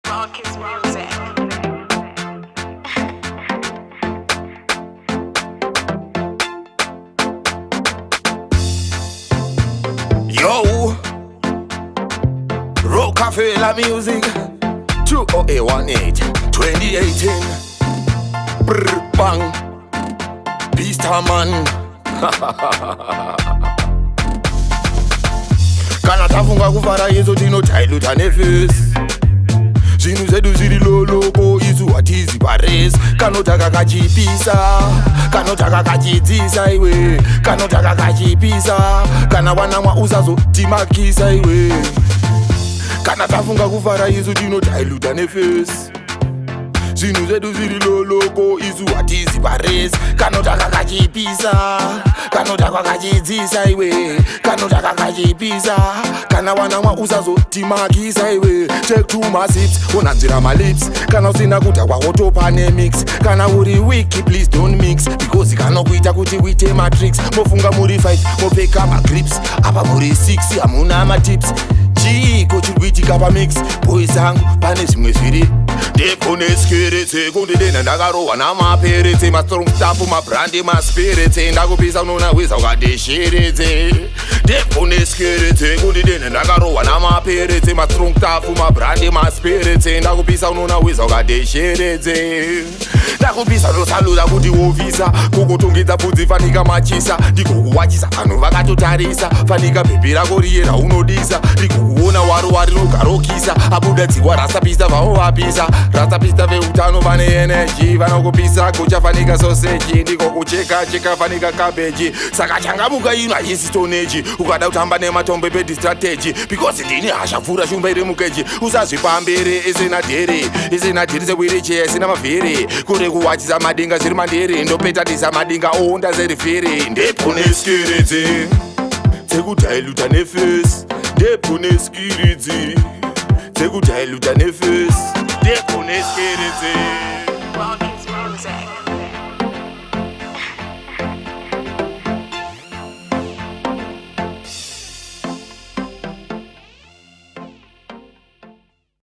Marcus Music. Yo, Rockefeller Music 20818 2018. Brr, bang, Beast man. Kana tafunga kuvara yeso tinotailuta nefesi. Zvinhu zvedu zviri loloko isu hatizi paresi. Kanotaka kachipisa, kanotaka kachidzisa iwe, kanotaka kachipisa, kana wanamwa usazotimakisa iwe. Kana tafunga kuvara isu tinotailuta nefesi. Zvinhu zvedu zviri loloko isu hatizi paresi. Kanotaka kachipisa, kanotaka kachidzisa iwe, kanotaka kachipisa, kana wanamwa usazotimakisa iwe. Take two sips, unanzvira malips. Kana usina kudhakwa wotopane mix. Kana uri wiki please don't mix, because kanokuita kuti uite matrix. Mofunga muri 5 mopfeka magrips, apa muri 6 hamuna matips. Chiko chiri kuitika pamix, boys angu pane zvimwe zviri. Ndeponeskeretse kundidena ndakarohwa namaperetse, mastrong staff mabrandi maspiritse, ndakupisa unoona weza ukadesheredze. Ndeponeskeretse kundidena ndakarohwa namaperetse, mastrong staff mabrandi maspiritse, ndakupisa unoona weza ukadesheredze. Ndakupisa nosaluda kuti wovisa, kukutungidza bvudzi fanika machisa, ndikukuwachisa vanhu vakatotarisa, fanika bhebhi rako riye raunodisa, ndikukuona wari nogarokisa, abuda dziwa rasapisa vavo vapisa, rasapisa veutano vane eneji, vanokupisa kuchafanika soseji, ndiko kucheka fanika kabeji. Saka changamuka ino hachisi stoneji, ukada kutamba nematombo pedistrateji, because ndini hasha pfuura shumba iri mukeji. Usazvipambere isina dheri sewiricheya isina mavhiri, kuri kuwachisa madinga zviri mandiri, ndopetadisa madinga onda zerifiri. Ndeponeskeredze dzekudhailuta nefesi, ndeponeskeredze dzekudhailuta nefesi, ndeponeskeredze Marcus Music.